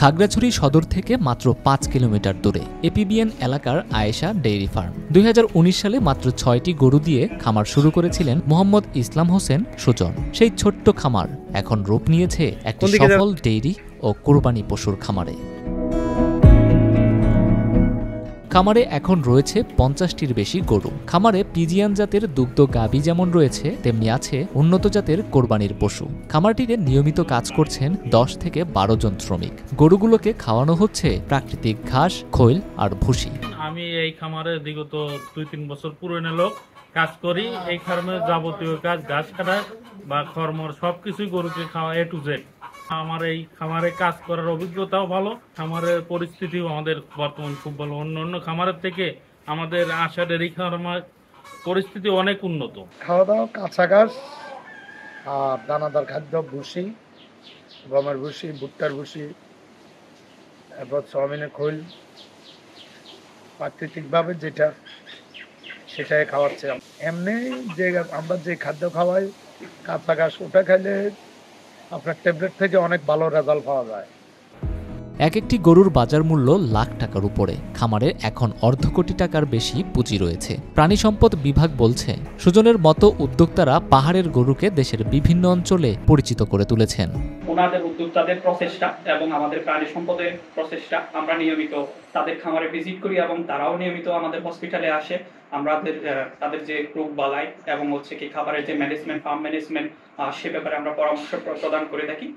খাগড়াছড়ি সদর থেকে মাত্র ৫ কিলোমিটার দূরে এপিবিএন এলাকার আয়েশা ডেইরি ফার্ম। ২০১৯ সালে মাত্র ৬টি গরু দিয়ে খামার শুরু করেছিলেন মোহাম্মদ ইসলাম হোসেন সুজন। সেই ছোট্ট খামার এখন রূপ নিয়েছে একটি সফল ডেইরি ও কোরবানি পশুর খামারে। খামারে এখন রয়েছে ৫০টির বেশি গরু। খামারে পিজিয়ান জাতের দুগ্ধ গাভী যেমন রয়েছে, তেমনি আছে উন্নত জাতের কোরবানির পশু। খামারটিতে নিয়মিত কাজ করছেন ১০ থেকে ১২ জন শ্রমিক। গরুগুলোকে খাওয়ানো হচ্ছে প্রাকৃতিক ঘাস, খৈল আর ভুসি। আমি এই খামারে বিগত ২-৩ বছর পুরনো লোক কাজ করি। এই খামারে যাবতীয় কাজ, ঘাস কাটা বা খড়মড় সবকিছুই গরুকে খাওয়া A to Z। আমার এই খামারে কাজ করার অভিজ্ঞতাও ভালো, খামারের পরিস্থিতিও আমাদের বর্তমান খুব ভালো। অন্য খামারের থেকে আমাদের আশা ডেয়ারি খামার পরিস্থিতি অনেক উন্নত। খাওয়া দাওয়া কাঁচা ঘাস আর দানাদার খাদ্য, ভুসি, গমের ভুসি, ভুট্টার ভুসি, এরপর সয়াবিনের খৈল, প্রাকৃতিকভাবে যেটা সেটাই খাওয়াচ্ছে। এমনি যে আমরা যে খাদ্য খাওয়াই কাঁচা ঘাস, ওটা খাইলে আপনার ট্যাবলেট থেকে অনেক ভালো রেজাল্ট পাওয়া যায়। এক একটি গরুর বাজার মূল্য লাখ টাকার উপরে। খামারে এখন অর্ধ কোটি টাকার বেশি পুঁজি রয়েছে। প্রাণী সম্পদ বিভাগ বলছে, সুজনের মতো উদ্যোক্তারা পাহাড়ের গরুকে দেশের বিভিন্ন অঞ্চলে পরিচিত করে তুলেছেন। ওনাদের উদ্যোক্তাদের প্রচেষ্টা এবং আমাদের প্রাণী সম্পদের প্রচেষ্টা, আমরা নিয়মিত তাদের খামারে ভিজিট করি এবং তারাও নিয়মিত আমাদের হসপিটালে আসে। আমরা তাদের যে রোগ বালাই এবং কি খাবারের যে ম্যানেজমেন্ট, ফার্ম ম্যানেজমেন্ট, সে ব্যাপারে আমরা পরামর্শ প্রদান করে থাকি।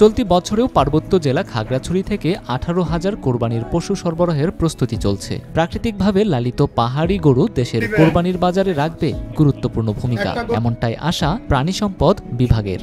চলতি বছরেও পার্বত্য জেলা খাগড়াছড়ি থেকে ১৮,০০০ কোরবানির পশু সরবরাহের প্রস্তুতি চলছে। প্রাকৃতিকভাবে লালিত পাহাড়ি গরু দেশের কোরবানির বাজারে রাখবে গুরুত্বপূর্ণ ভূমিকা, এমনটাই আশা প্রাণী সম্পদ বিভাগের।